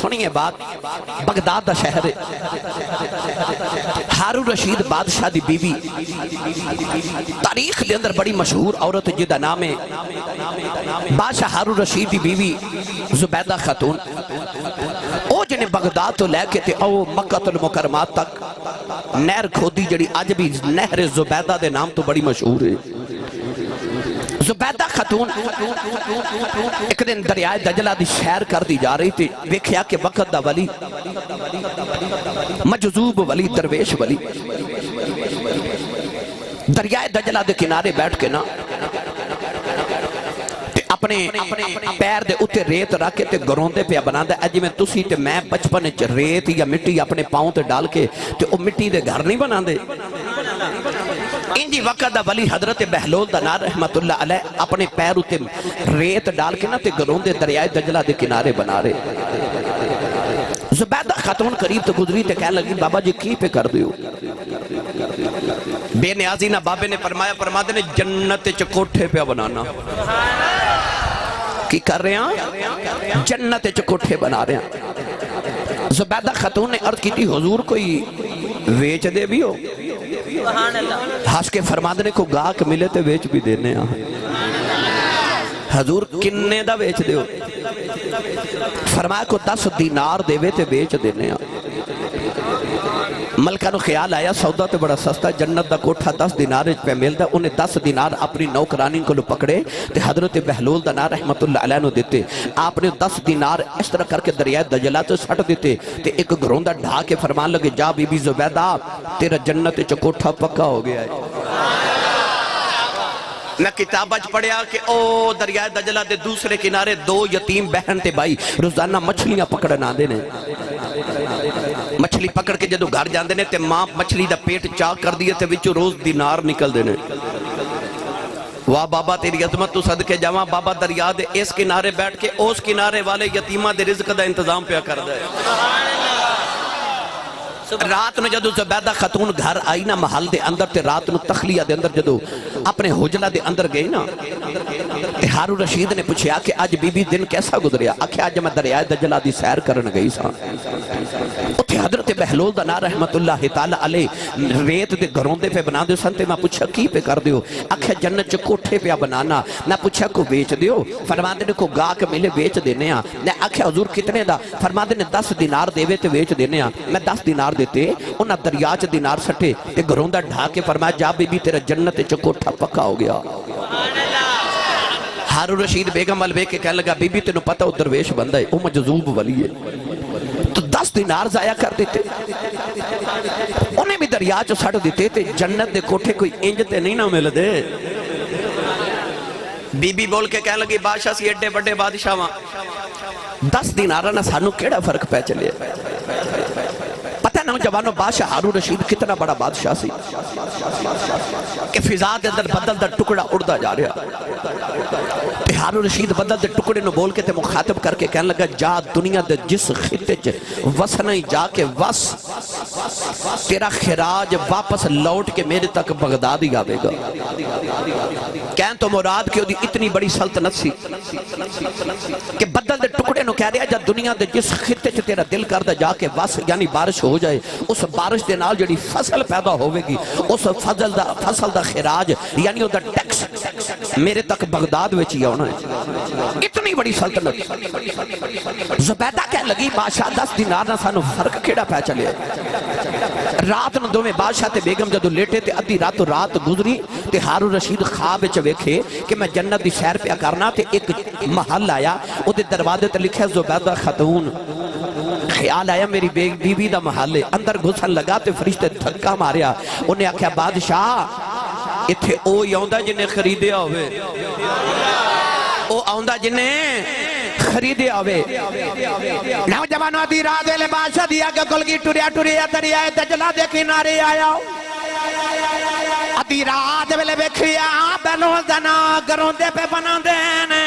سنیے بات Baghdad the شہر ہارون رشید بادشاہ دی بیوی تاریخ دے اندر بڑی مشہور عورت جدا نام ہے بادشاہ ہارون رشید دی بیوی زبیدہ خاتون او جنہیں بغداد تو لے کے تے او مکہ المکرمات تک نہر کھودی جڑی آج بھی نہر زبیدہ دے نام تو بڑی مشہور ہے زبیدہ خاتون ایک دن دریائے دجلہ دی شہر کر دی جا رہی تھی ویکھیا کہ وقت دا ولی مجذوب ولی درویش ولی دریائے دجلہ دے کنارے بیٹھ کے نا اپنے پیر دے اتے ریت رکھے تے گروندے پہ بنا دے اجی میں تسی تے میں بچپن ریت یا مٹی اپنے پاؤں تے ڈال کے تے او مٹی دے گھر نہیں بنا دے انجی وقت دا ولی حضرت بہلول دا نار رحمت اللہ علیہ اپنے پیر اتے ریت ڈال کے نا تے گروندے دریائے دجلہ دے کنارے بنا رہے زبیدہ خاتون قریب تو گزری تے کہنے لگی بابا جی کی پہ کر دیو بے نیازی نہ بابے نے فرمایا نے جنت چکوٹھے پہ بنانا کی کر رہے ہیں جنت چکوٹھے بنا رہے ہیں زبیدہ خاتون نے عرض کی تھی حضور کوئی ویچ دے بھی ہو ہاس کے فرمانے کو گاہک ملے تے ویچ بھی دینے حضور کنے دا ویچ دے ہو فرمایا کو 10 دینار دے وے تے ویچ دینے ملکہ نو خیال آیا سودا تے بڑا سستا جنت دا کوٹھا 10 دینار پہ ملتا انہیں 10 دینار اپنی نوکرانی کو لو پکڑے تے حضرت بہلول دا نار رحمت اللہ علیہ نو دیتے آپ نے 10 دینار اس طرح کر کے دریائے دجلہ تو سٹ دیتے تے ایک گروندہ ڈھا کے فرمان لگے جا بی بی زبیدہ تیرا جنت چو کوٹھا پکا ہو گیا ہے میں کتاب اج پڑھیا کہ او دریائے دجلہ دے دوسرے کنارے 2 یتیم بہن تے بھائی روزانہ مچھلیاں پکڑنا دینے مچھلی پکڑ کے جدو گھر جاندے نے تے ماں مچھلی دا پیٹ چاک کر دیئے تے وچو روز دینار نکل دینے واہ بابا تیری عظمت تو صدقے جاواں بابا دریا دے اس کنارے بیٹھ کے اس کنارے والے یتیمہ دے رزق دا انتظام پہ کر دے رات میں جدو زبیدہ خاتون گھر آئی نا محل دے اندر تے رات میں تخلیہ دے اندر جدو اپنے حجلہ دے اندر گئی نا تے ہارون رشید نے پوچھیا کہ آج بی بی دن کیسا گزریا آکھے آج میں دریائے دجلہ دی سیر کرن گئی سا اتھے حضرت بہلول دا نار رحمت اللہ تعالی علیہ ریت دے گھروندے پہ بنا دیو سنتے میں پوچھا کی پہ کر دیو آکھے جنت چو کوٹھے پہ بنانا میں پوچھا کو بیچ دیو فرماندے نے کو گاہک ملے بیچ دینے میں آکھے حضور کتنے دا فرماندے نے 10 دینار دیوے تے بیچ دینے میں 10 دینار دیتے انہاں دریاچ دینار سٹے تے گھروندہ ڈھا کے فرمایا جا بی بی تیرا جنت چو کوٹھا پکا ہو گیا ہارون رشید بیگم البے کے کہنے لگا بی بی تینوں پتہ وہ درویش بندہ ہے وہ مجذوب ولی ہے تو 10 دینار ضائع کر دیتے انہیں بھی دریا چو سڑ دیتے تھے جنت دے کوٹھے کوئی انجتے نہیں نہ مل دے بی بی بول کے کہنے لگی بادشاہ سی اڈے بڑے بادشاہ وہاں 10 دینارہ نہ سانو کیڑا فرق پہ چلے پتہ نوجوانوں بادشاہ ہارون رشید کتنا بڑا بادشاہ سی کہ فضا دے اندر بدل دا ٹکڑا اڑدا جا رہا ہارون رشید بدل دے ٹکڑے نو بول کے تے مخاطب کر کے کہنے لگا جا دنیا دے جس خطے چ وسنائی جا کے وس تیرا خراج واپس لوٹ کے میرے تک بغداد ہی آوے گا کہن تو مراد کہ دی اتنی بڑی سلطنت سی کہ بدل دے ٹکڑے نو کہہ رہا جا دنیا دے جس خطے چ تیرا دل کر دا جا کے وس یعنی بارش ہو جائے اس بارش دے نال جڑی فصل پیدا ہوئے گی اس فصل دا خراج یعنی وہ دا ٹیکس میرے تک بغداد وچ ہی ہونا ہے اتنی بڑی سلطنت زبیدہ کہنے لگی بادشاہ 10 دینار نہ سانو فرق کیڑا پہ چلے رات نو دو میں بادشاہ تے بیگم جدو لیٹے تے ادھی رات گزری تے ہارون رشید خواب وچ ویکھے کہ میں جنت دی سیر پہ کرنا تے ایک محل آیا او دے دروازے تے لکھا زبیدہ خاتون خیال آیا میری بی بی دا محل اندر گھسن لگا تے فرشتے دھکا ماریا انہیں آکھیا بادشاہ اتھے او یوندا جنہیں خریدے ہوئے او آؤندہ جنہیں خریدے ہوئے نوجوانوں آدھی رات ویلے بادشاہ دیا کہ کلگی ٹوریا دریائے دجلہ دے کنارے آیا آدھی رات ویلے بیکھیا بینو دنا گروں دے پہ بنا دینے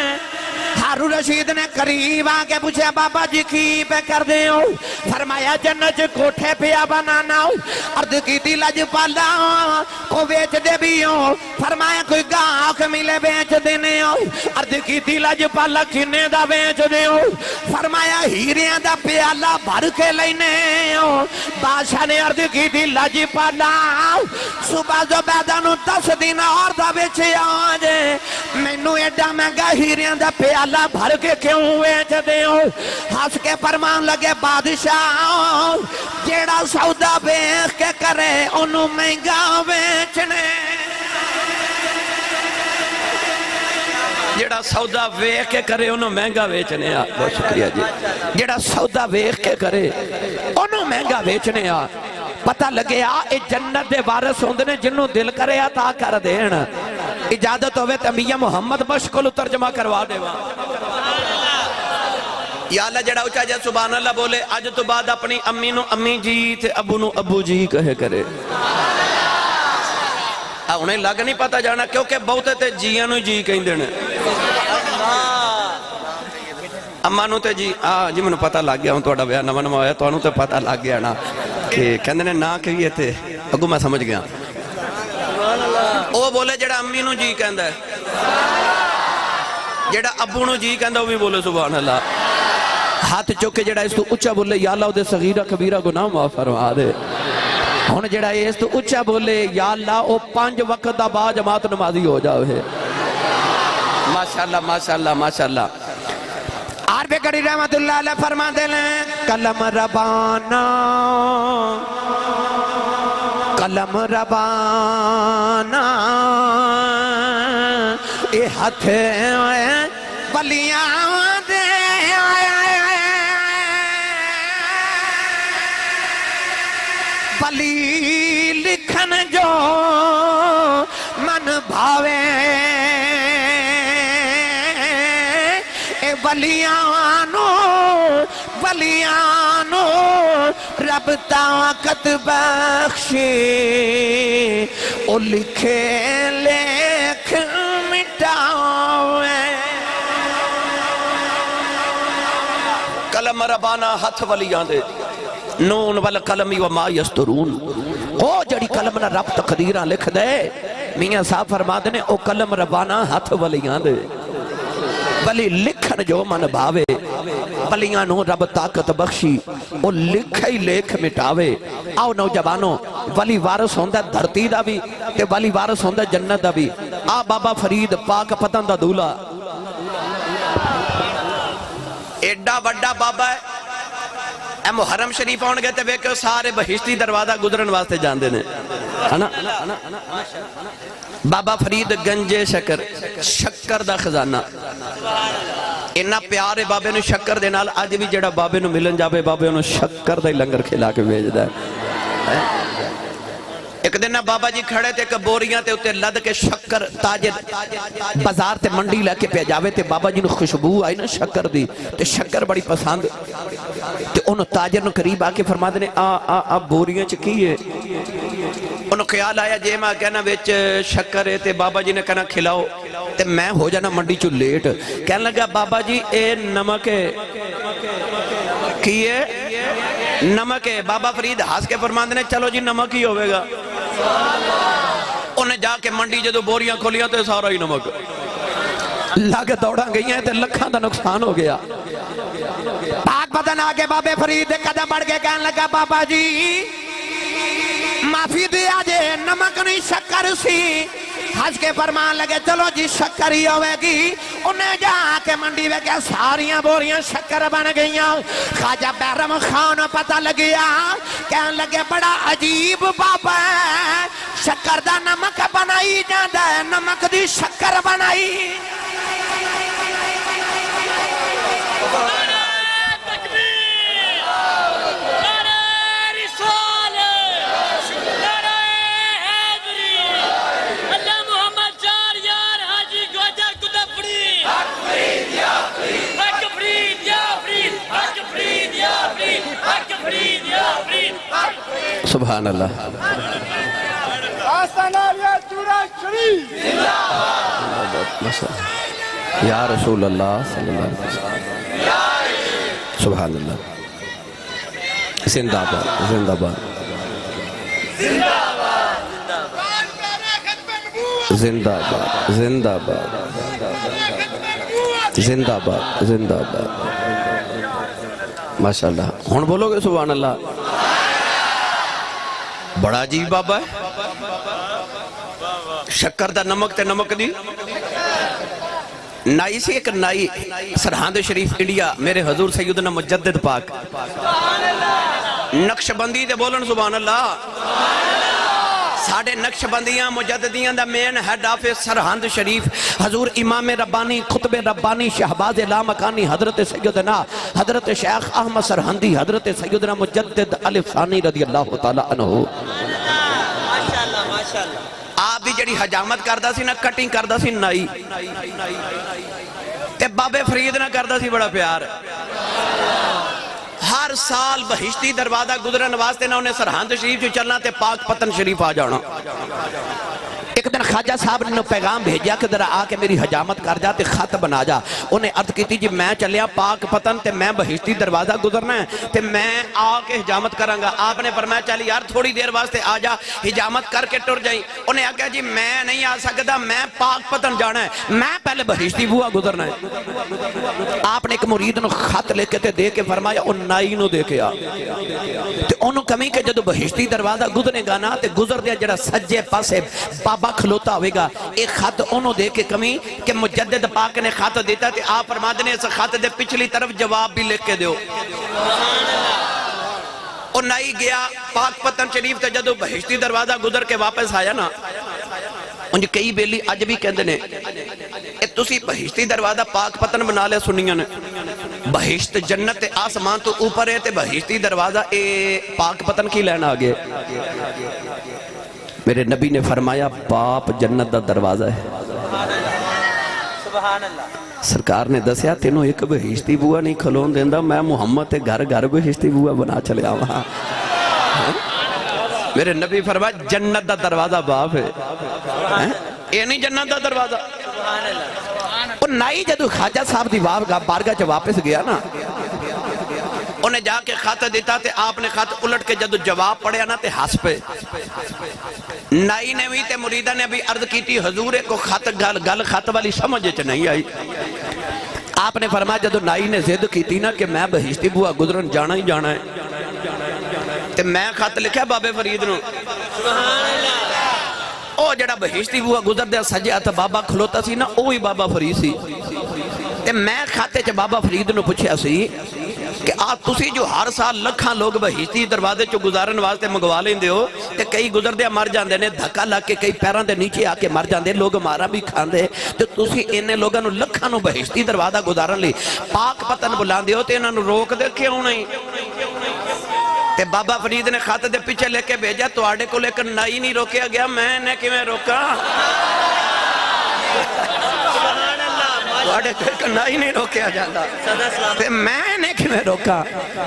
ہارون رشید نے قریب آ کے پوچھا بابا جی کی پہ کر دے ہو؟ فرمایا جنت کوٹھے پہ بنانا ہو۔ عرض کی دی لجپالا کو بیچ دے بھی ہو؟ فرمایا کوئی گاہک ملے بیچ دینے ہو۔ عرض کی دی لجپالا کنے دا بیچ دے ہو؟ فرمایا ہیریاں دا پیالہ بھر کے لینے ہو۔ بادشاہ نے عرض کی دی لجپالا صبح زبیدہ نو 10 دینار دا بیچے آجے، مینو ایڈا مہنگا ہیریاں دا پیالہ بھر کے کیوں بیچ دے ہو؟ ہنس کے فرمان لگے بادشاہ جیڑا سودا بیچ کے کرے انہوں مہنگا بیچنے، جیڑا سودا ویکھ کے کرے انہوں مہنگا بیچنے آ۔ بہت شکریہ جی۔ جیڑا سودا ویکھ کے کرے انہوں مہنگا بیچنے آ۔ پتہ لگے آ اے جنت دے وارث ہوندے جنہوں دل کرے عطا کر دین۔ اجازت ہوئے تے میاں محمد بخش کو ترجمہ کروا دے وہاں۔ یا اللہ جڑا اچھا جا سبحان اللہ بولے آج تو بعد اپنی امی نو امی جی تے ابو نو ابو جی کہے کرے۔ انہیں لگ نہیں پتا جانا کیونکہ بہتے تے جیاں نو جی کہیں دینے، اما نو تے جی جی منو پتا لگ گیا ہوں توڑا بیان نمان ہویا تو انہوں تے پتا لگ گیا نا کہ کہندے نے نا کہیے تے اگو میں سمجھ گیا۔ وہ بولے جڑا امی نو جی کہندہ ہے، جڑا ابو نو جی کہندہ وہ بھی بولے سبحان اللہ۔ ہاتھ چوکے جڑا اس تو اچھا بولے یا اللہ دے صغیرہ کبیرہ گناہ معاف فرما دے۔ ہن جڑا اس تو اچھا بولے یا اللہ او 5 وقت دا با جماعت نمازی ہو جاوے۔ ماشاءاللہ ماشاءاللہ ماشاءاللہ۔ عارف کڑی رحمت اللہ علیہ فرما دے لیں قلم ربانا قلم ربانا اے ہتھ ولیاں دے ولی لکھن جو من بھاوے اے ولیانو ولیانو رب طاقت بخشے او لکھے لکھ مٹاوے۔ قلم ربانا ہتھ ولیان دے نون والقلمی وما یسترون، او جڑی قلم نہ رب تقدیرہ لکھ دے میاں صاحب فرما دینے او قلم ربانا ہتھ ولیان دے ولی لکھن جو من بھاوے ولیاں نو رب طاقت بخشی او لکھائی لکھ مٹاوے۔ آؤ نوجوانوں ولی وارث ہوندہ دھرتی دا بھی تے ولی وارث ہوندہ جنت دا بھی۔ آ بابا فرید پاک پتن دا دولا ایڈا بڑا بابا ہے، اے محرم شریف آن گئے تے بیکے سارے بہشتی دروازہ گزرن واسطے جان دینے بابا فرید گنجے شکر شکر دا خزانہ انہا پیارے بابے نو شکر دے نال آج بھی جڑا بابے نو ملن جاوے بابے نو شکر دا لنگر کھلا کے بھیج دا ہے۔ ایک دن بابا جی کھڑے تے کبوریاں تے اتے لد کے شکر تاجر بازار تے منڈی لے کے پہ جاوے تے بابا جی نو خوشبو آئی نا شکر دی تے شکر بڑی پسند تے انہوں تاجر نو قریب آکے فرما دینے آ بوریاں چکیے۔ انہوں خیال آیا جے ماں کہنا ویچ شکر ہے تے بابا جی نے کہنا کھلاؤ تے میں ہو جانا منڈی چو لیٹ۔ کہنے لگا بابا جی اے نمک ہے کیے نمک ہے۔ بابا فرید ہاس کے فرمان دینے چلو جی نمک ہی ہوئے گا۔ انہیں جا کے منڈی جدو بوریاں کھولیاں تے سارا ہی نمک لگ دوڑا گئی ہیں تے لکھاں دا نقصان ہو گیا۔ پاک بدن آگے بابے فرید قدم بڑھ کے کہنے لگا بابا جی معافی دیا جے نمک نہیں شکر سی۔ ہنس کے فرمان لگے چلو جی شکر ہی ہوئے گی۔ انہیں جا کے منڈی میں کیا ساریاں بوریاں شکر بن گئیاں۔ خواجہ بیرم خان پتہ لگیا کہنے لگے بڑا عجیب بابا ہے شکر دا نمک بنائی جاندہ ہے نمک دی شکر بنائی۔ سبحان اللہ یا رسول اللہ صلی اللہ علیہ وسلم سبحان اللہ زندہ باد زندہ باد زندہ باد زندہ باد زندہ باد زندہ باد ماشاءاللہ ہون بولو گے سبحان اللہ بڑا عجیب بابا ہے شکر دا نمک تے نمک دی نائی سے ایک نائی سرحاند شریف انڈیا میرے حضور سیدنا مجدد پاک نقش بندی دے بولن سبحان اللہ ساڑھے نقش بندیاں مجددیاں دا مین ہیڈ آفس سرحاند شریف حضور امام ربانی خطب ربانی شہباز لامکانی حضرت سیدنا حضرت شیخ احمد سرحندی حضرت سیدنا مجدد الف ثانی رضی اللہ تعالیٰ عنہ آپ بھی جڑی حجامت کردہ سی نا کٹنگ کردہ سی نائی تے بابے فرید نہ کردہ سی بڑا پیار ہر سال بہشتی دروازہ گزرن واسطے نہ انہیں سرحاند شریف جو چلنا تے پاک پتن شریف آ جانا ایک دن خواجہ صاحب نے پیغام بھیجیا کہ ذرا آ کے میری حجامت کر جا تے خط بنا جا انہیں عرض کی تھی جی میں چلیا پاک پتن تے میں بہشتی دروازہ گزرنا ہے تے میں آ کے حجامت کرانگا آپ نے فرمایا چلی یار تھوڑی دیر واسطے آ جا حجامت کر کے ٹر جائیں انہیں آگیا جی میں نہیں آ سکتا میں پاک پتن جانا ہے میں پہلے بہشتی بوا گزرنا ہے آپ نے ایک مرید نو خط لے کے تے دے کے فرمایا ان نائی نو دے کے آ تے انہوں کمی کہ جدو بہشتی دروازہ گزرنے گا نا تے گزر دیا جڑا سجے پاسے بابا کھلوتا ہوئے گا ایک خط انہوں دے کے کمی کہ مجدد پاک نے خط دیتا تھے آپ فرما دینے اس خط دے پچھلی طرف جواب بھی لکھ کے دیو اور نائی گیا پاک پتن شریف تے جدو بہشتی دروازہ گزر کے واپس آیا نا انجھ کئی بیلی اج بھی کہندے نے اے تسی بہشتی دروازہ پاک پتن بنا لے سنیاں نے بہشت جنت آسمان تو اوپر ہے تے بہشتی دروازہ اے پاک پتن کی لینا آگے میرے نبی نے فرمایا باپ جنت دا دروازہ ہے سبحان اللہ سرکار نے دسیا تینوں ایک بہشتی بوا نہیں کھلون دیندہ میں محمد تے گھر گھر بہشتی بوا بنا چلے آوہاں میرے نبی فرمایا جنت دا دروازہ باپ ہے یہ نہیں جنت دا دروازہ اور نائی جدو خواجہ صاحب دی بارگاہ جو واپس گیا نا انہیں جا کے خط دیتا تے آپ نے خط الٹ کے جدو جواب پڑھیا نا تے ہس پہ نائی نے بھی تے مریدہ نے بھی عرض کی تھی حضور کو خط گل خط والی سمجھ نہیں آئی آپ نے فرمایا جدو نائی نے ضد کی تھی نا کہ میں بہشتی بوا گزرن جانا ہی جانا ہے تے میں خط لکھا بابے فرید نو او جڑا بہشتی بوا گزر دیا سجیا تھا بابا کھلوتا سی نا اوہی بابا فرید سی تے میں خاتے چ بابا فرید نو پوچھیا سی کہ آپ تسی جو ہر سال لکھاں لوگ بہشتی دروازے چو گزارن واسطے منگوا لیندے ہو تے کئی گزر دیا مر جاندے نے دھکا لگ کے کئی پیران دے نیچے آ کے مر جاندے لوگ مارا بھی کھاندے تو تسی انہیں لوگاں نو لکھاں نو بہشتی دروازہ گزارن لی پاک پتن بلاندے ہو تے انہاں نو روک دے کیوں نہیں تے بابا فرید نے خط دے پیچھے لے کے بھیجا تو آڑے کو لے کر نائی نہیں روکیا گیا میں نے کیویں روکا آڑے کو لے کر نائی نہیں روکیا جاندہ تے میں نے کیویں روکا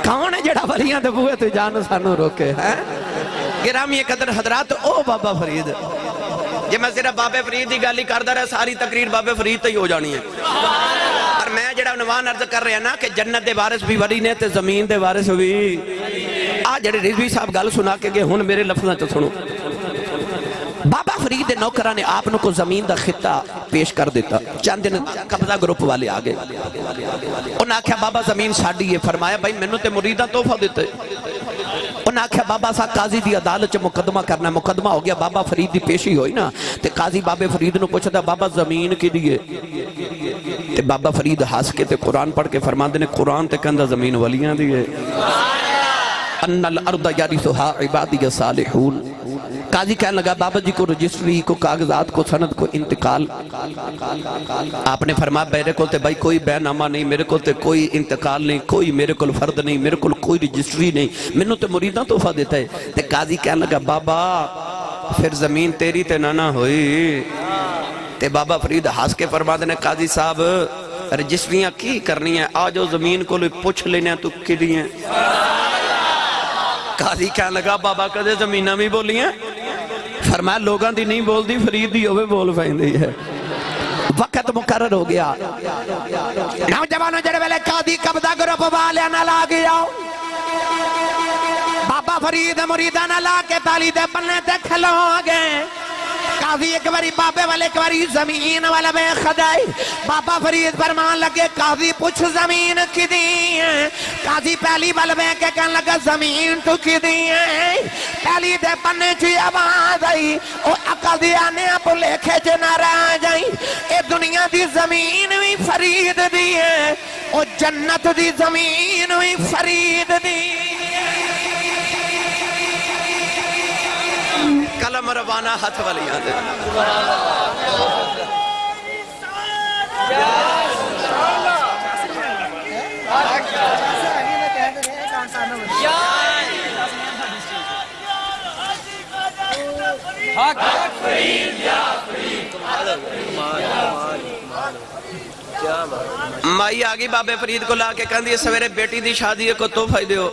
کون ہے جڑا ولیاں دے بوئے تو جانو سانو روکے گرامی قدر حضرات او بابا فرید یہ میں صرف بابے فرید دی گالی کردہ رہا ساری تقریر بابے فرید تے ہی ہو جانی ہے اور میں جڑا عنوان عرض کر رہا نا کہ جنت دے وارث بھی ولی نے تے زمین دے وارث بھی آج جڑے رضوی صاحب گل سنا کے گئے ہن میرے لفظاں چ سنو بابا فرید دے نوکرہ نے آپ کو زمین دا خطہ پیش کر دیتا چند دن قبضہ گروپ والے آگے انہاں آکھیا بابا زمین ساڑی ہے فرمایا بھائی میں نے تے مریدہ توفہ دیتے انہاں آکھیا بابا سا قاضی دی عدالت چ مقدمہ کرنا مقدمہ ہو گیا بابا فرید دی پیشی ہوئی نا تے قاضی بابے فرید نو پوچھتا بابا زمین کی دیئے تے بابا فرید ہاس کے تے قرآن پڑھ کے فرمان دینے قرآن تے کندہ زمین ولیاں دیئے ان الارض یارثھا عبادی صالحون قاضی کہنے لگا بابا جی کو رجسٹری کو کاغذات کو سند کو انتقال آپ نے فرمایا میرے کو تے بھائی کوئی بے نامہ نہیں میرے کو تے کوئی انتقال نہیں کوئی میرے کو فرد نہیں میرے کو کوئی رجسٹری نہیں میں نے تے مریداں تحفہ دیتا ہے تے قاضی کہنے لگا بابا پھر زمین تیری تے نہ ہوئی تے بابا فرید ہاس کے فرما دینے قاضی صاحب رجسٹریاں کی کرنی ہیں آجو زمین کو لئے پوچھ لینے تو کڑی ہیں قاضی کہنے لگا بابا کدے زمینہ بھی بولی ہیں فرمایا لوگاں دی نہیں بول دی فرید دی ہوئے بول فائن دی ہے وقت مقرر ہو گیا نوجوانوں جڑے ویلے قاضی قبضہ گروپ والے نہ لا گیا بابا فرید مریدہ نہ لا کے تالی دے بننے تے کھلو گئے قاضی ایک باری بابے والے ایک باری زمین والا بے خدائی بابا فرید فرمان لگے قاضی پوچھ زمین کی دی ہے قاضی پہلی بل بے کے کہنے لگا زمین تو کی دی ہے پہلی دے بننے چی آواز آئی او قاضی آنے اپو لکھے چے نہ رہ جائیں اے دنیا دی زمین بھی فرید دی ہے او جنت دی زمین بھی فرید دی کلم روانہ ہاتھ والی آدھے مائی آگی بابے فرید کو لا کے کہندی سویرے بیٹی دی شادی کو تحفہ دیو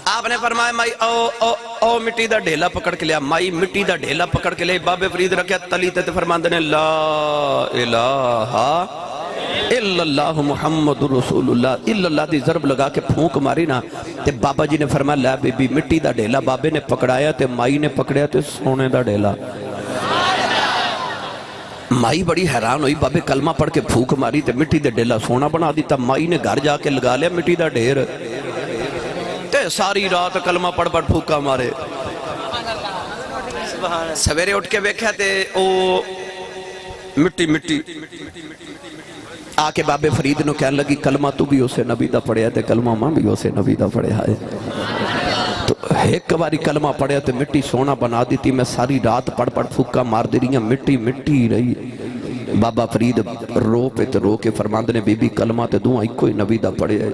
آپ نے فرمایا مائی او مٹی دا ڈھیلا پکڑ کے لیا مائی مٹی دا ڈھیلا پکڑ کے لیا بابے فرید رکھیا تلی تے فرماندے نے لا الہ الا اللہ محمد رسول اللہ الا اللہ دی ضرب لگا کے پھونک ماری نا تے بابا جی نے فرمایا لے بی بی مٹی دا ڈھیلا بابے نے پکڑایا تے مائی نے پکڑیا تے سونے دا ڈھیلا مائی بڑی حیران ہوئی بابے کلمہ پڑھ کے پھونک ماری تے مٹی دا ڈھیلا سونا بنا دیتا مائی نے گھر جا کے لگا لیا مٹی دا ڈھیر ساری رات کلمہ پڑھ پڑھ پھوکا مارے سویرے اٹھ کے بیکھا تے او مٹی مٹی آکے بابے فرید نو کہنے لگی کلمہ تو بھی اسے نبی دا پڑھیا تے کلمہ ماں بھی اسے نبی دا پڑھیا ہے تو ایک باری کلمہ پڑھیا تے مٹی سونا بنا دیتی میں ساری رات پڑھ پڑھ پھوکا مار دی رہی ہیں مٹی مٹی رہی بابا فرید رو پہ تے رو کے فرماندنے بی بی کلمہ تے دوں آئی کوئی نبی دا پڑھیا ہے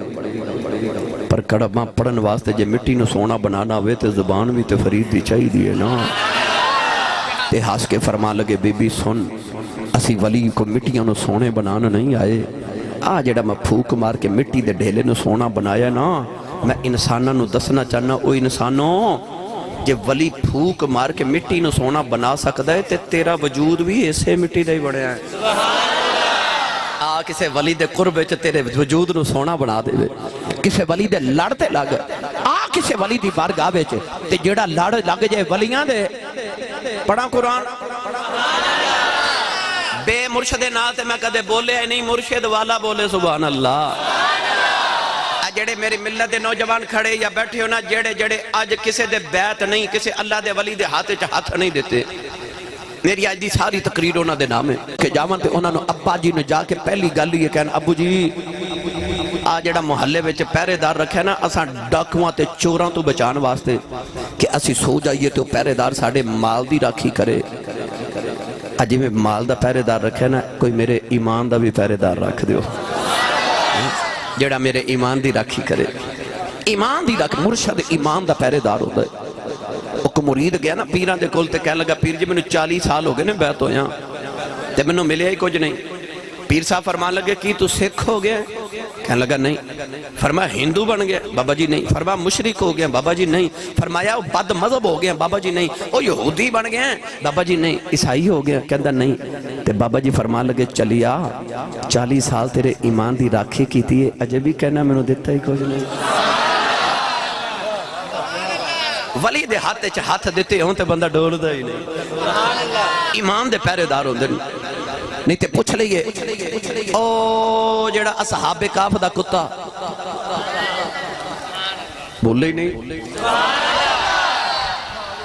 پر کڑمہ پڑھن واسطے جے مٹی نو سونا بنانا ہوئے تے زبان بھی تے فرید دی چاہی دیئے نا تے ہاس کے فرما لگے بی بی سن اسی ولی کو مٹیاں نو سونے بنانا نہیں آئے جڑا میں پھوک مار کے مٹی دے ڈھیلے نو سونا بنایا نا میں انسانہ نو دسنا چاہنا او انسانوں جے ولی پھوک مار کے مٹی نو سونا بنا سکتا ہے تے تیرا وجود بھی ایسے مٹی دے بڑے ہیں کسے ولی دے قرب وچ تیرے وجود نو سونا بنا دے کسے ولی دے لڑتے لگ کسے ولی دی بارگاہ وچ تے جیڑا لڑ لگ جائے ولیاں دے پڑھا قرآن بے مرشد ناتے میں کدے بولے نہیں مرشد والا بولے سبحان اللہ جڑے میری ملت دے نوجوان کھڑے یا بیٹھے ہو نا جڑے آج کسے دے بیعت نہیں کسے اللہ دے ولی دے ہاتھ نہیں دیتے میری آج دی ساری تقریر ہونا دے نام ہے کہ جاون تے انہوں نے ابا جی نے جا کے پہلی گل یہ کہنا ابو جی جڑا محلے وچ پہرے دار رکھے نا اساں ڈاکواں تے چوراں تو بچان واسطے کہ اسی سو جائیے تو پہرے دار ساڑے مال دی راکھی کرے اجی میں مال دا پہرے دار رکھے نا کوئی میرے ایمان دا بھی پہرے دار رکھ دیو جڑا میرے ایمان دی راکھی کرے ایمان دی راکھی مرشد ایمان دا پہرے دار ہوتا ہے وہ مرید گیا نا پیران دے کول تے کہنے لگا پیر جی میں نے 40 سال ہو گئے نے بیعت ہویا تے میں نے ملیا ہی کچھ نہیں پیر صاحب فرمان لگے کی تو سکھ ہو گیا کہنے لگا نہیں فرمایا ہندو بن گیا بابا جی نہیں فرمایا مشرک ہو گیا بابا جی نہیں فرمایا بد مذہب ہو گیا بابا جی نہیں او یہودی بن گیا بابا جی نہیں عیسائی ہو گیا کہندہ نہیں تے بابا جی فرمان لگے چلیا 40 سال تیرے ایمان دی راکھی کی تھی اجے بھی کہنا میں نے دیتا ہی کچھ نہیں ولی دے ہاتھ دیتے ہوں تے بندہ ڈول دا ہی نہیں ایمان دے پہرے دار ہوں دے نہیں تے پوچھ لئیے او جڑا اصحاب کاف دا کتا بولے ہی نہیں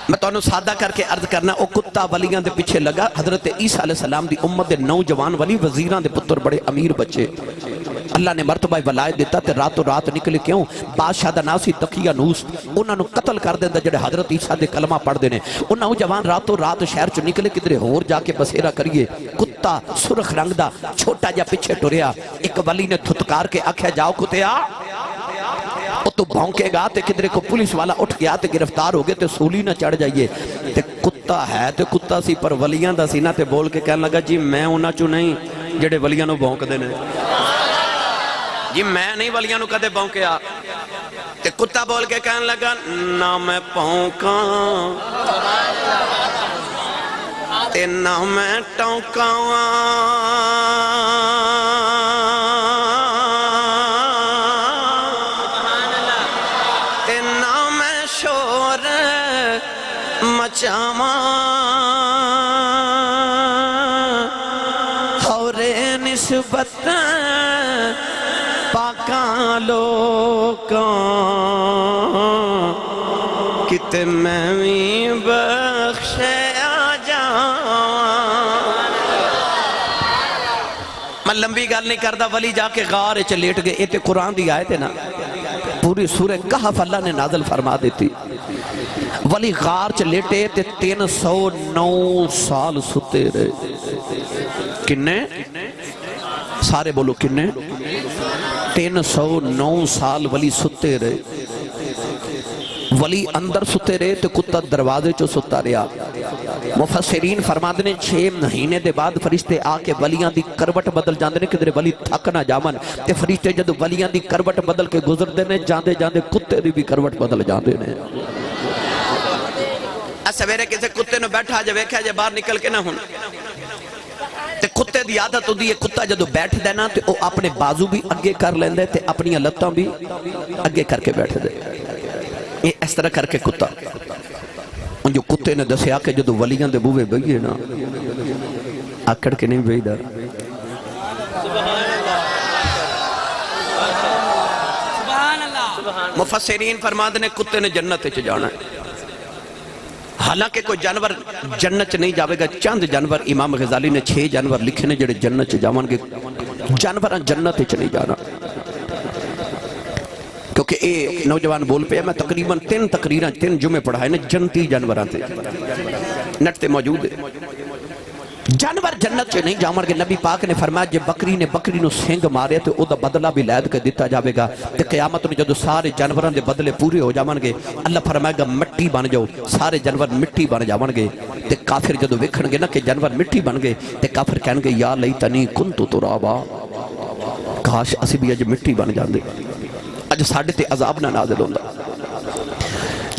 میں تو انہوں سادہ کر کے عرض کرنا او کتا ولیاں دے پیچھے لگا حضرت عیسیٰ علیہ السلام دی امت دے نوجوان ولی وزیران دے پتر بڑے امیر بچے اللہ نے مرتبہ ولایت دیتا تے راتوں رات نکلے کیوں بادشاہ دا ناسی تقیہ نوس انہوں نے قتل کر دیندہ جڑے حضرت عیسیٰ دے کلمہ پڑھ دینے انہوں جوان راتوں رات شہر چو نکلے کدرے ہور جا کے بسیرہ کریے کتا سرخ رنگ دا چھوٹا جا پچھے ٹوریا ایک ولی نے تھتکار کے آکھیا جاؤ کتیا وہ تو بھونکے گا تے کدرے کو پولیس والا اٹھ گیا تے گرفتار ہو گئے تے سولی نہ چڑھ جائیے تے کتا ہے تے کتا سی پر ولیاں دا سی نہ تے بول کے کہنے لگا جی میں انہاں چو نہیں جڑے ولیاں نو بھونک دینے جی میں نہیں ولیاں نو کدے بھونکیا تے کتا بول کے کہنے لگا نہ میں بھونکاں تے نہ میں ٹوکاواں تے نہ میں شور مچاواں ہورے نسبت پاکاں لوکاں کتے میں بھی بخشے میں لمبی گل نہیں کردا ولی جا کے غار چ لیٹ گئے یہ تے قرآن دی آیت ہے نا پوری سورہ کہف اللہ نے نازل فرما دیتی ولی غار چ لیٹے تے 309 سال ستے رہے کنے سارے بولو کنے 309 سال ولی ستے رہے ولی اندر ستے رہے تو کتا دروازے چو ستا رہا مفسرین فرماتے ہیں 6 مہینے دے بعد فرشتے آکے ولیاں دی کروٹ بدل جاندے نے کدھر ولی تھک نہ جامن تے فرشتے جدو ولیاں دی کروٹ بدل کے گزر دے نے جاندے جاندے کتے دی بھی کروٹ بدل جاندے نے سویرے کسے کتے نے بیٹھا جے ویکھا جے باہر نکل کے نہ ہونا تے کتے دی عادت ہوندی ہے کتا جدو بیٹھ دینا تے او اپنے بازو بھی اگے کر لیندے تے اپنی لتاں بھی اگے کر کے بیٹھ دے یہ اس طرح کر کے کتا ان جو کتے نے دسیا کہ جدو ولیاں دے بوے بھئیے نا آکڑ کے نہیں بھئی در مفسرین فرماتے نے کتے نے جنت چ جانا ہے حالانکہ کوئی جانور جنت نہیں جاوے گا چند جانور امام غزالی نے 6 جانور لکھے نے جڑے جنت چ جاون گے جانوراں جنت چ نہیں جانا کیونکہ ایک نوجوان بول پہ میں تقریباً 3 جمعے پڑھائے نا جنتی جانوراں تھے نٹ تے موجود ہے جانور جنت چ نہیں جاون گے نبی پاک نے فرمایا جے بکری نے بکری نو سینگ مارے تو او دا بدلہ بھی لید کے دیتا جاوے گا تے قیامت میں جدو سارے جانوراں دے بدلے پورے ہو جاون گے اللہ فرمائے گا مٹی بن جاؤ سارے جانور مٹی بن جاون گے تے کافر جدو ویکھن گے نا کہ جانور مٹی بن گئے تے کافر کہن گے یا لیتنی کنت ترابا کاش اسی بھی اج مٹی بن جاندے اج ساڈے تے عذاب نہ نازل ہوندا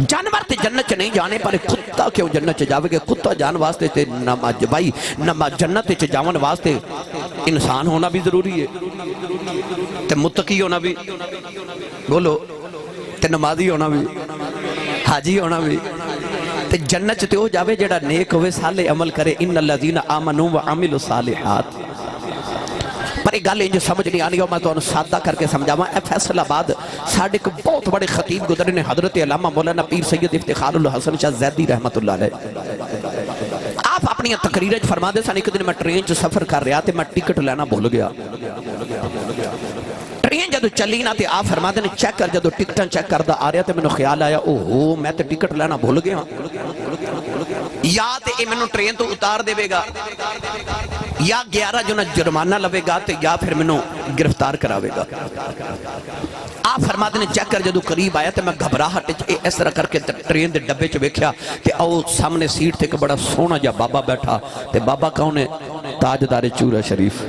جانور تے جنت چ نہیں جانے پر کتا کیوں جنت چ جاوے گے کتا جان واسطے تے نماز بھائی نماز جنت چ جاون واسطے انسان ہونا بھی ضروری ہے تے متقی ہونا بھی بولو تے نمازی ہونا بھی حاجی ہونا بھی تے جنت تے ہو جاوے جڑا نیک ہوئے صالح عمل کرے ان الذین آمنوا وعملوا الصالحات پر ایک گل انجھے سمجھ نہیں آنی ہو میں تو انہوں سادہ کر کے سمجھاواں اے فیصل آباد ساڑھے کو بہت بڑے خطیب گزرے نے حضرت علامہ مولانا پیر سید افتخار الحسن شاہ زیدی رحمت اللہ علیہ آپ اپنی تقریریں فرما دے سانی کہ دن میں ٹرین جو سفر کر رہا تھے میں ٹکٹ لینا بھول گیا ٹرین جدو چلی نا تے آپ فرما دے نے چیک کر جدو ٹکٹاں چیک کردہ آ رہا تھے میں نے خیال آیا اوہو میں تے ٹکٹ لینا بھول گیا یا تے اے میں نے ٹرین تو اتار دے گا یا 11 جو نہ جرمانہ لوے گا تے یا پھر میں نے گرفتار کراوے گا آپ فرماتے نے چیک کر جدو قریب آیا تے میں گھبراہٹ اس طرح کر کے ٹرین دے ڈبے چ ویکھیا تے او سامنے سیٹ تے ایک بڑا سونا جا بابا بیٹھا تے بابا کون ہے تاجدار چورا شریف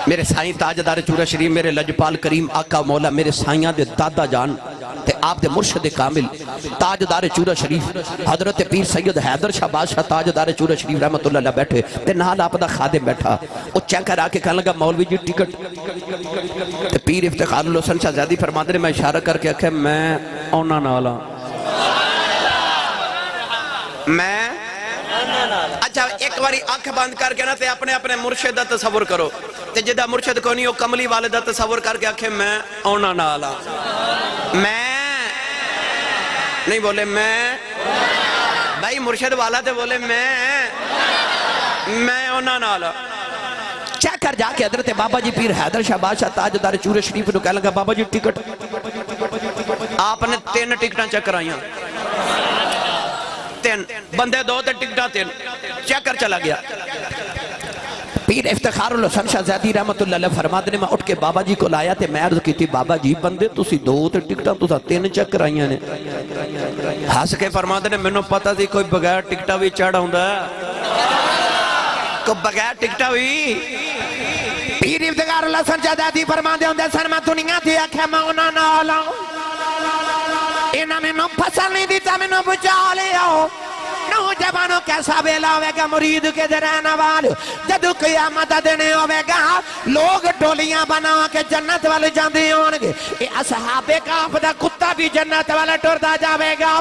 میرے سائیں تاجدار چورا شریف میرے لجپال کریم آقا مولا میرے سائیاں دے دادا جان تے آپ دے مرشد کامل تاجدار چورا شریف حضرت پیر سید حیدر شاہ بادشاہ تاجدار چورا شریف رحمت اللہ علیہ بیٹھے تے نال آپ دا خادم بیٹھا او چیک کر آ کے کہنے لگا مولوی جی ٹکٹ تے پیر افتخار الحسن شاہ زیدی فرماتے نے میں اشارہ کر کے کہ میں اونا نالا میں اچھا ایک باری آنکھ بند کر کے نا تے اپنے اپنے مرشد دا تصور کرو تے جدہ مرشد کو نہیں ہو کملی والے دا تصور کر کے آنکھیں میں اونا نالا میں نہیں بولے میں بھائی مرشد والا تے بولے میں اونا نالا چیک کر جا کے حضرت بابا جی پیر حیدر شاہ بادشاہ تاجدار چورا شریف نو کہہ لگا بابا جی ٹکٹ آپ نے 3 ٹکٹاں چیک کرائیاں 3 بندے 2 تے ٹکٹاں 3 چیک کر چلا گیا پیر افتخار الحسن شاہ زیدی رحمت اللہ علیہ فرماتے نے میں اٹھ کے بابا جی کو لایا تے میں عرض کی تھی بابا جی بندے تسی 2 تے ٹکٹاں تسا 3 چیک کرائیاں نے ہس کے فرماتے نے میں نے پتا تھی کوئی بغیر ٹکٹا بھی چڑھ ہوندا کو بغیر ٹکٹا بھی پیر افتخار الحسن شاہ زیدی فرماتے ہوندے سن میں دنیا دی آکھے میں انہاں نال انہاں میں نو پھسل نہیں دیتا میں نو بچا لیا نوجوانوں کیسا ویلا ہوئے گا مرید کے درہنا والے جدو قیامت دینے ہوئے گا لوگ ڈولیاں بنا کے جنت والے جاندے ہونگے اے اصحاب کہف دا کتا بھی جنت والے ٹردا جاوے گا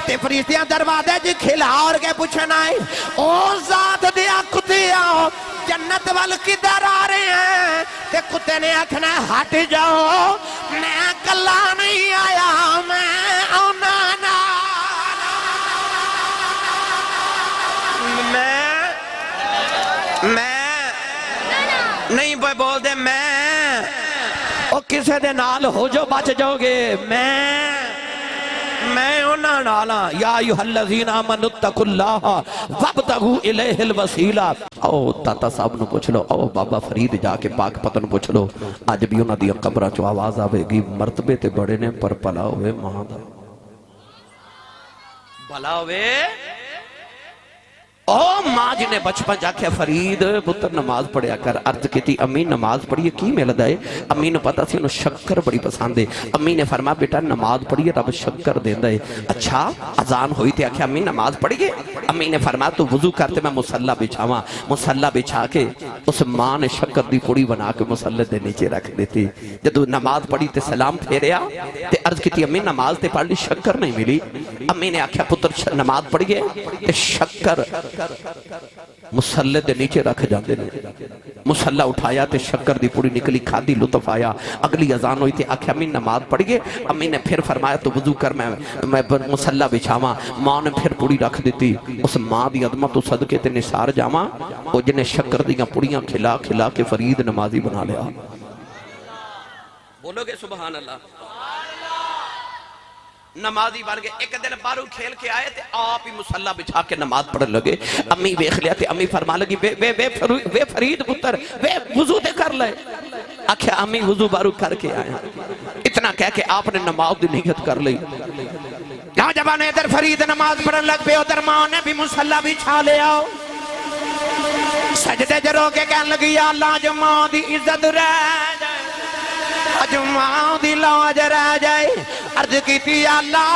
تے فرشتیاں دروازے جی کھلا اور کے پوچھنا ہے او ذات دیا کتیا جنت والے کدھر آ رہے ہیں تے کتے نے آکھنا ہٹ جاؤ میں کلا نہیں آیا میں آنا میں نہیں بول دے میں او کسے دے نال ہو جو بچ جاؤ گے میں انہاں نالا یا ایوہ الذین آمنوا اتقوا اللہ وابتغوا الیہ الوسیلہ او تاتا صاحب نو پوچھ لو او بابا فرید جا کے پاک پتن پوچھ لو آج بھی انہاں دی قبرہ چو آواز آوے گی مرتبے تے بڑے نے پر پلا ہوئے ماں دا بھلا ہوئے او ماں جنہیں بچپن جا کے فرید پتر نماز پڑھیا کر عرض کی تھی امی نماز پڑھیے کی میں لدائے امی نے پتا سی انہوں شکر بڑی پسند ہے امی نے فرما بیٹا نماز پڑھیے رب شکر دیں دے اچھا اذان ہوئی تھی آکھا امی نماز پڑھیے امی نے فرما تو وضو کرتے میں مسلح بچھاواں مسلح بچھا کے اس ماں نے شکر دی پوڑی بنا کے مسلح دے نیچے رکھ دیتی جدو نماز پڑھی تے سلام پھیریا تے عرض کی تھی امی نماز تے پڑھ لی شکر نہیں ملی امی نے آکھا پتر نماز پڑھیے تے شکر مسلح دے نیچے رکھ جاندے نے مسلح اٹھایا تے شکر دی پوری نکلی کھادی لطف آیا اگلی اذان ہوئی تے آکھیا امی نماز پڑھیے امی نے پھر فرمایا تو وضو کر میں مسلح بچھاواں ماں نے پھر پوری رکھ دیتی اس ماں دی عظمت و صدقے تے نثار جاواں او جنہیں شکر دیاں پوڑیاں کھلا کھلا کے فرید نمازی بنا لیا بولو گے سبحان اللہ نمازی بن گئے ایک دن بارو کھیل کے آئے تھے آپ ہی مسلح بچھا کے نماز پڑھ لگے امی ویکھ لیا تھے امی فرما لگی وے فرید پتر وے وضو دے کر لے آکھیا امی وضو بارو کر کے آیا اتنا کہہ کے آپ نے نماز دی نیت کر لی نوجوان ادھر فرید نماز پڑھن لگ پہ ادھر ماں نے بھی مسلح بچھا لے آؤ سجدے جرو کے کہنے لگی یا اللہ جو ماں دی عزت رہ جائے جو ماں دی لاج رہ جائے عرض کی تھی اللہ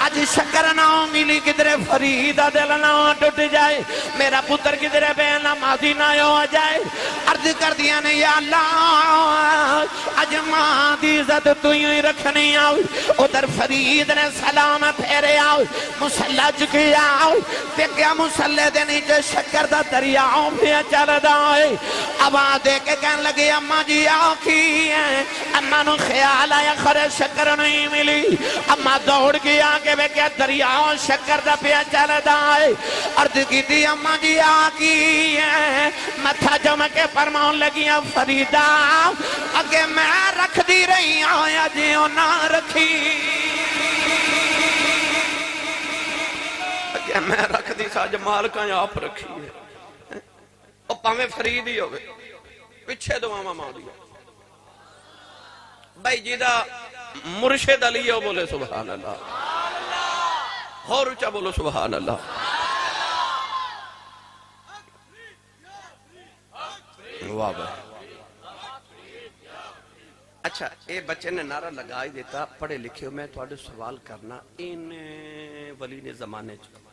آج شکر نہ ملی کدھرے فریدہ دل نہ ٹوٹ جائے میرا پتر کدھرے بے نمازی نہ ہو جائے عرض کر دیا نے یا اللہ آج ماں دی عزت تو ہی رکھنی آؤ ادھر فرید نے سلام پھیرے آؤ مسلح چکی آؤ پکیا مسلح دے نیچے شکر دا دریاؤں بھی چل دائے آواز دے کے کہنے لگے اماں جی آنکھی ہیں اماں نو خیال آیا خرے شکر نہیں ملی اماں دوڑ گیا کہ بے کیا دریاؤں شکر دا پیا چل دائے عرض کی تھی اماں جی آنکھی ہیں متھا جمع کے فرماؤں لگیاں فریدہ اگے میں رکھ دی رہی آیا جیوں نہ رکھی اگے میں رکھ دی سا جمال کا آپ رکھی ہے اور پاہمیں فرید ہی ہوئے پچھے دعا ماں دیا بھائی جیدہ مرشد علیہ بولے سبحان اللہ اور اچھا بولو سبحان اللہ واہ بھائی اچھا اے بچے نے نعرہ لگائی دیتا پڑھے لکھے ہو میں توڑے سوال کرنا ان ولی نے زمانے چکا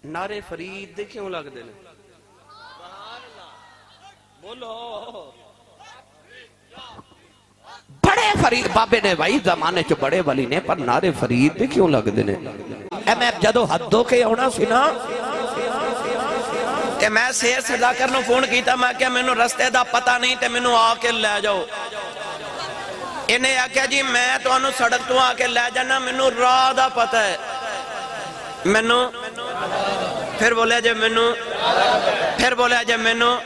نعرے فرید دے کیوں لگ دے لیں بولو بڑے فرید بابے نے بھائی زمانے چو بڑے ولی نے پر نعرے فرید دے کیوں لگ دینے اے میں جدو حدوں کے ہونا سنا کہ میں سیر صدا کرنو فون کیتا میں کیا میں نو رستے دا پتہ نہیں تے میں نو آکے لے جاؤ انہیں آکیا جی میں تو انو سڑک تو آکے لے جانا میں نو راہ دا پتہ ہے میں نو پھر بولے جے میں نو پھر بولے جے میں نو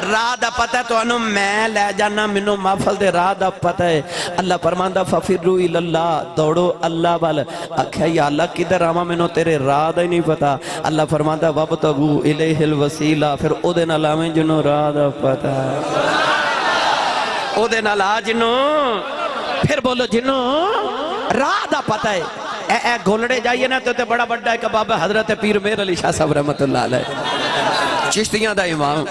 راہ دا پتہ ہے تو انو میں لے جانا منو محفل دے راہ دا پتہ ہے اللہ فرماندہ ففرو الاللہ دوڑو اللہ والا اکھا یا اللہ کدھر آما منو تیرے راہ دا ہی نہیں پتہ اللہ فرماندہ وابتغو الیہ الوسیلہ پھر او دے نال آمیں جنو راہ دا پتہ ہے او دے نال آ جنو پھر بولو جنو راہ دا پتہ ہے اے گھولڑے جائیے نا تو تے بڑا بڑا ہے کہ بابا حضرت پیر میر علی شاہ صاحب رحمت اللہ علیہ چشتیاں دا امام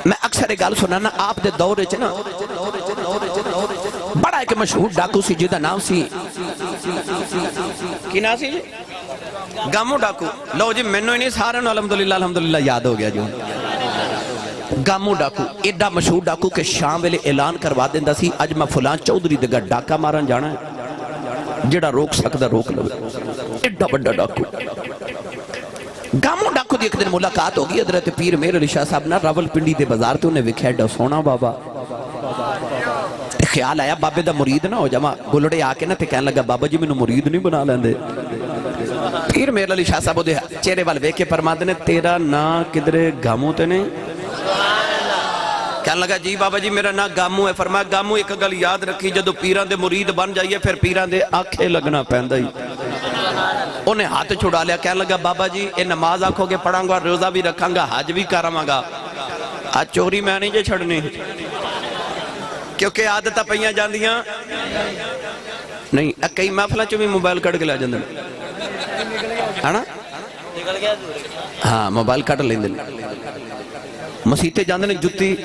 میں اکثر ایک گال سنانا آپ دے دور چنا بڑا ایک مشہور ڈاکو سی جدہ نام سی کی نا سی جی گامو ڈاکو لو جی مینو ہی نہیں سارے الحمدللہ یاد ہو گیا جو گامو ڈاکو ایڈا مشہور ڈاکو کہ شام ویلے اعلان کروا دیندہ سی اج میں فلان چودھری دے گا ڈاکا مارن جانا ہے جڑا روک سکتا روک لو ایڈا بڑا ڈاکو گامو ڈاکو دی ایک دن ملاقات ہوگی حضرت پیر میر علی شاہ صاحب نا راول پنڈی دے بازار تے انہیں وکھیا ایڈا سونا بابا خیال آیا بابے دا مرید نہ ہو جا گلڑے آکے نا تے کہنے لگا بابا جی میں نو مرید نہیں بنا لیندے پیر میر علی شاہ صاحب دے چہرے وال ویکھ کے فرماندے نے تیرا نا کدھرے گامو تے نہیں کہنے لگا جی بابا جی میرا نا گامو ہے فرمایا گامو ایک گل یاد رکھی جدو پیران دے مرید بن جائیے پھر پیران دے آنکھیں لگنا پہندہ ہی انہیں ہاتھ چھوڑا لیا کہنے لگا بابا جی اے نماز آنکھوں کے پڑھاں گا روزہ بھی رکھاں گا حج بھی کراں گا آج چوری میں نہیں جے چھڑنی کیونکہ عادتہ پہیاں جاندیاں نہیں کئی محفلہ چو بھی موبائل کٹ کے لیا جاندن ہے نا ہاں موبائل کٹ لیندن مسیطے جاندن جتی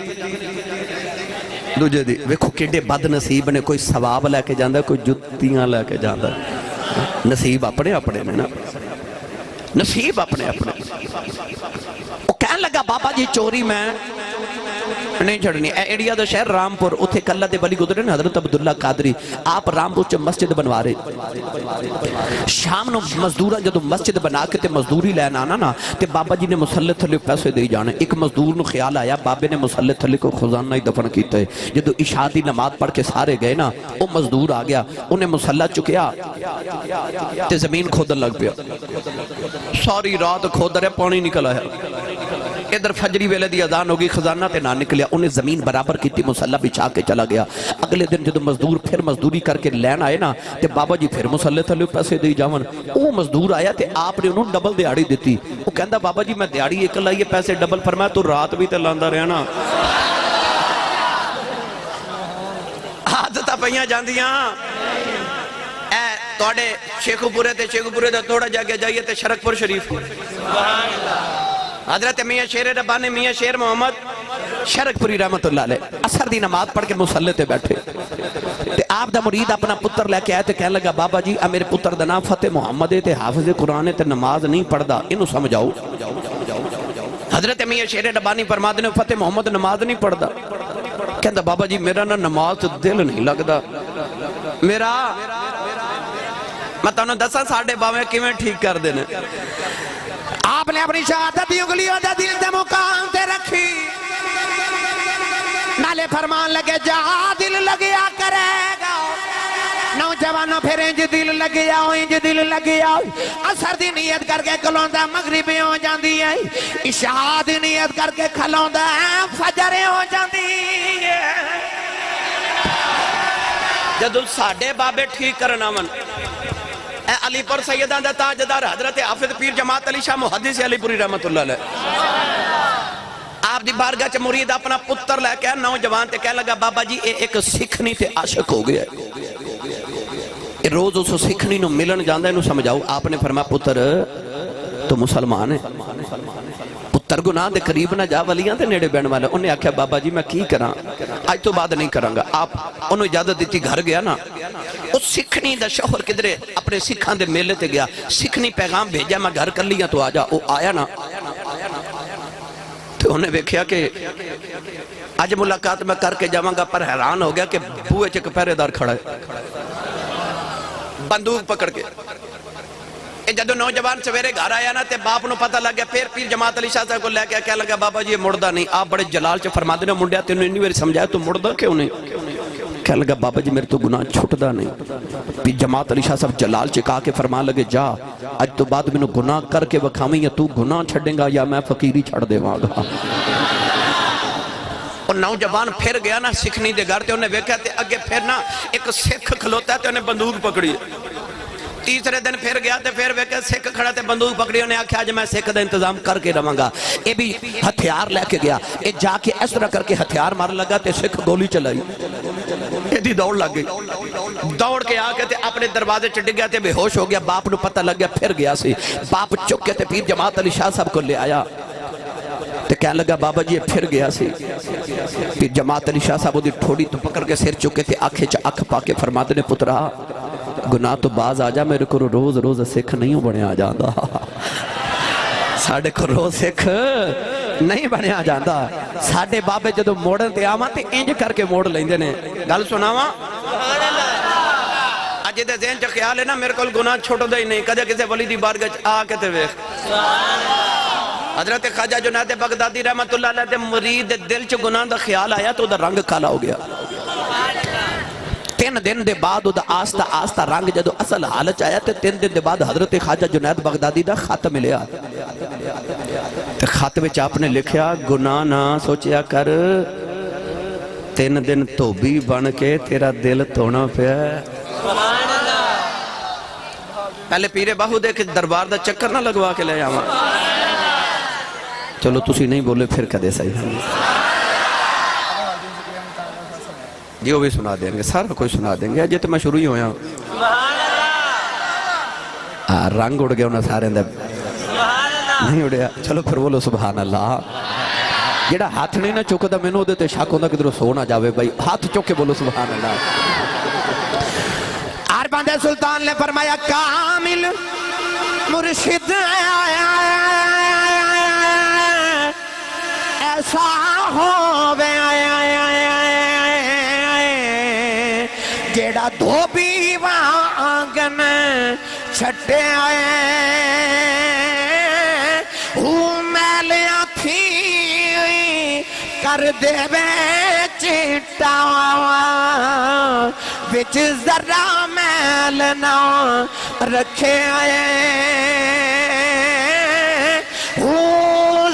دوجہ دی ویکھو کیڑے بد نصیب نے کوئی ثواب لے کے جاندہ کوئی جتیاں لے کے جاندہ نصیب اپنے اپنے نے نا نصیب اپنے اپنے وہ کہنے لگا بابا جی چوری میں نہیں چھڑنی ایڈیا دا شہر رامپور اتھے کلہ دے بلی گزرے نے حضرت عبداللہ قادری آپ رامپور چے مسجد بنوا رہے شام نو مزدورہ جدو مسجد بنا کے تے مزدوری لین آنا نا تے بابا جی نے مسلح تھلے پیسے دے جانے ایک مزدور نو خیال آیا بابے نے مسلح تھلے کو خزانہ ہی دفن کیتا ہے جدو عشاء دی نماز پڑھ کے سارے گئے نا وہ مزدور آگیا انہیں مسلح چکیا تے زمین کھودن لگ پیا ساری رات کھود رہے پانی نکل آیا ادھر فجری ویلے دی اذان ہوگی خزانہ تے نہ نکلیا انہیں زمین برابر کی تھی مسلح بچھا کے چلا گیا اگلے دن جدو مزدور پھر مزدوری کر کے لین آئے نا تے بابا جی پھر مسلح تھلے پیسے دے جاون وہ مزدور آیا تے آپ نے انہوں ڈبل دیاڑی دیتی وہ کہندہ بابا جی میں دیاڑی ایک لائیے پیسے ڈبل فرمایا تو رات بھی تے لاندہ رہا نا عادتہ پہیاں جاندیاں اے توڑے شیخو پورے تے تھوڑا جاگے جائیے تے شرکپور شریف حضرت میاں شیر ربانی میاں شیر محمد شرکپوری رحمت اللہ علیہ اثر دی نماز پڑھ کے مسلح تے بیٹھے تے آپ دا مرید اپنا پتر لے کے آئے تے کہنے لگا بابا جی میرے پتر دا نام فتح محمد تے حافظ قرآن تے نماز نہیں پڑھ دا انہوں سمجھاؤ حضرت میاں شیر ربانی فرما دے فتح محمد نماز نہیں پڑھ دا کہندہ بابا جی میرا نا نماز دل نہیں لگ دا میرا میں تانوں دساں ساڑھے باویں کیویں ٹھیک کر دینے آپ نے اپنی شہادت دی انگلیوں دا دل دے مقام تے رکھی نالے فرمان لگے جہاں دل لگیا کرے گا نوجوانوں پھر انج دل لگیا انج دل لگیا اثر دی نیت کر کے کھلوندہ مغربی ہو جاندی ہے عشاء دی نیت کر کے کھلوندہ فجر ہو جاندی ہے جدو ساڑھے بابے ٹھیک کرنا من اے علی پور سیدان دا تاجدار حضرت حافظ پیر جماعت علی شاہ محدث علی پوری رحمت اللہ علیہ آپ دی بارگاہ چے مرید اپنا پتر لے کے نوجوان تے کہہ لگا بابا جی ایک سکھنی تے عاشق ہو گیا ہے روز اسو سکھنی نو ملن جاندہ انہوں سمجھاؤ آپ نے فرمایا پتر تو مسلمان ہے پتر گناہ دے قریب نہ جا ولیاں تے نیڑے بین والے انہیں آکھیا بابا جی میں کی کراں آج تو بعد نہیں کراں گا آپ انہوں اجازت دیتی گھر گیا نا اس سکھنی دا شوہر کدرے اپنے سکھان دے میلے تے گیا سکھنی پیغام بھیجا میں گھر کر لیا تو آجا وہ آیا نا تو انہیں دیکھیا کہ آج ملاقات میں کر کے جاواں گا پر حیران ہو گیا کہ بوئے چک پہرے دار کھڑا ہے بندوق پکڑ کے جدو نوجوان سویرے گھر آیا نا تے باپ نو پتہ لگ گیا پھر پیر جماعت علی شاہ صاحب کو لے کے کہہ لگا بابا جی یہ مردہ نہیں آپ بڑے جلال چے فرما دینا منڈیا تینوں انہی ویری سمجھایا تو مردہ کیوں نہیں کہہ لگا بابا جی میرے تو گناہ چھوٹدا نہیں پیر جماعت علی شاہ صاحب جلال چے کہا کے فرما لگے جا آج تو بعد میں گناہ کر کے وکھاویں یا تو گناہ چھڑیں گا یا میں فقیری چھڑ دے گا اور نوجوان پھر گیا نا سکھنی دے گھر تے انہیں ویکھا تے اگے پھر نا ایک سکھ کھلوتا ہے تے انہیں بندوق پکڑی تیسرے دن پھر گیا تے پھر ویکھا سکھ کھڑا تے بندوق پکڑی انہیں آکھا آج میں سکھ دا انتظام کر کے رہاں گا اے بھی ہتھیار لے کے گیا اے جا کے اس طرح کر کے ہتھیار مار لگا تے سکھ گولی چلائی اے دی دوڑ لگ گئی دوڑ کے آکے تے اپنے دروازے چڑھ گیا تے بے ہوش ہو گیا باپ نو پتہ لگ گیا پھر گیا سی باپ چک کے تے پیر جماعت علی شاہ صاحب کو لے آیا تے کہنے لگا بابا جی پھر گیا سی پیر جماعت علی شاہ صاحب دی ٹھوڑی تو پکڑ کے سر چکے تھے آنکھیں چا آنکھ پا کے فرما دے پترا گناہ تو باز آ جا میرے کو روز روز سکھ نہیں بنیا جاندہ ساڑھے کو روز سکھ نہیں بنیا جاندہ ساڑھے بابے جدو موڑن تے آما تے انج کر کے موڑ لیں دینے گل سناوا اجے دے ذہن چ خیال ہے نا میرے کو گناہ چھوٹو دے ہی نہیں کدے کسے ولی دی بارگاہ آ کے تے ویکھ حضرت خواجہ جنید بغدادی رحمت اللہ علیہ دے مرید دل چ گناہ دا خیال آیا تو دا رنگ کالا ہو گیا 3 دن دے بعد دا آستہ آستہ رنگ جدو اصل حالت آیا تے 3 دن دے بعد حضرت خواجہ جنید بغدادی دا خط ملیا تے خط وچ آپ نے لکھیا گناہ نہ سوچیا کر 3 دن توبی بن کے تیرا دل تونا پیا پہلے پیرے باہو دے کہ دربار دا چکر نہ لگوا کے لے آما چلو تسی نہیں بولے پھر کدے صحیح جی وہ بھی سنا دیں گے سارا کوئی سنا دیں گے جیتے میں شروع ہی ہویا رنگ اڑ گیا انہیں سارے اندر نہیں اڑیا چلو پھر بولو سبحان اللہ جیڑا ہاتھ نہیں نہ چکا دا میں نو دیتے شاک ہوندہ کدھر سو نہ جاوے بھائی ہاتھ چکے بولو سبحان اللہ عربان سلطان نے فرمایا کامل مرشد ایسا ہووے جیڑا دھوبی وانگن چھٹے آئے میلیاں تھی کر دے بے چٹا بچ ذرہ میل نہ رکھے آئے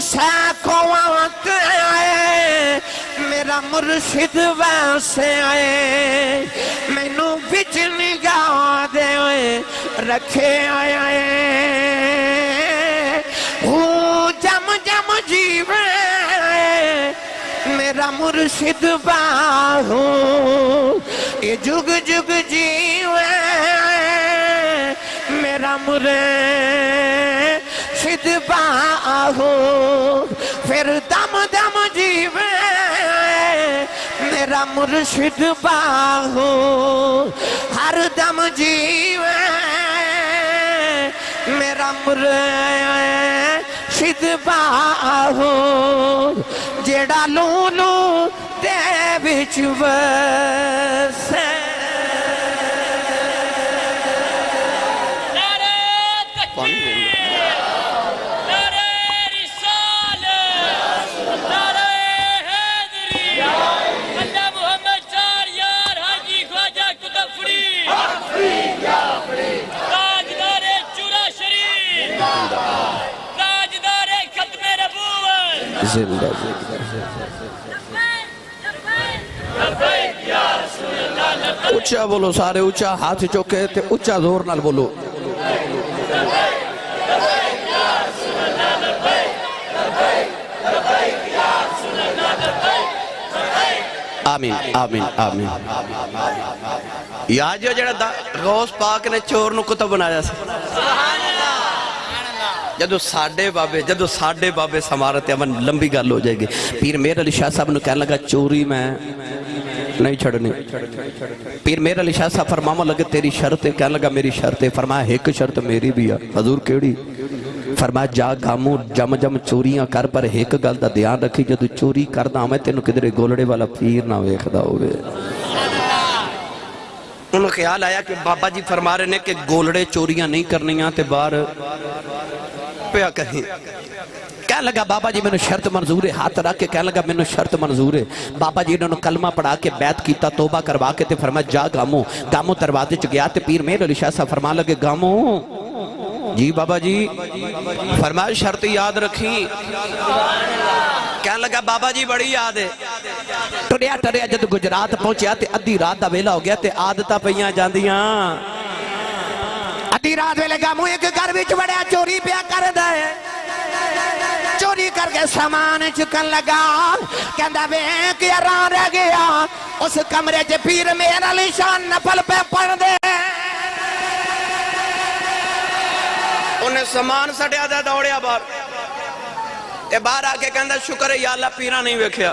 سیکھوں وقت آئے میرا مرشد ویسے آئے میں نو بچ نگاہ دے ہوئے رکھے آئے جم جم جیوے میرا مرشد باہو یہ جگ جگ جیوے میرا مرشد باہو پھر دم دم جیوے میرا مرشد باہو ہر دم جیوے میرا مرشد باہو جیڑا لولو دے بچ وسے زندہ اچھا بولو سارے اچھا ہاتھ چوکے تے اچھا زور نال بولو آمین آمین آمین یا جو جڑا غوث پاک نے چور نو کتب بنایا سی جدو ساڑھے بابے سمارت امن لمبی گل ہو جائے گی پیر میر علی شاہ صاحب نے کہنے لگا چوری میں نہیں چھڑنی پیر میر علی شاہ صاحب فرماما لگے تیری شرط ہے کہنے لگا میری شرط ہے فرمایا ایک شرط میری بھی ہے حضور کیڑی فرمایا جا گامو جم جم چوریاں کر پر ایک گل دا دھیان رکھی جدو چوری کردہ ہمیں تینو کدھرے گولڑے والا پیر نہ ویکھدا ہوئے انہوں خیال آیا کہ بابا جی فرما رہے نے کہ گولڑے چوریاں نہیں کرنیاں تے بار پیا کہیں کہنے لگا بابا جی میں نے شرط منظور ہے ہاتھ رکھ کے کہنے لگا میں نے شرط منظور ہے بابا جی نے کلمہ پڑھا کے بیعت کیتا توبہ کروا کے تے فرمایا جا گامو دروازے چ گیا تے پیر میر علی شاہ صاحب فرما لگے گامو جی بابا جی فرمایا شرط یاد رکھی کہنے لگا بابا جی بڑی یاد ہے ٹریا جد گجرات پہنچیا تے ادھی رات دا ویلا ہو گیا تے عادتاں پئیاں جاندیاں ادھی رات ویلے گامو ایک گھر وچ بڑیا چوری پیا کردا ہے چوری کر کے سامان چکن لگا کہندا ویکھ یاران رہ گیا اس کمرے چ پیر میر علی شاہ نفل پہ پڑھ دے انہیں سامان سٹیا دا دوڑیا باہر آ کے کہندا شکر ہے یا اللہ پیرا نہیں ویکھیا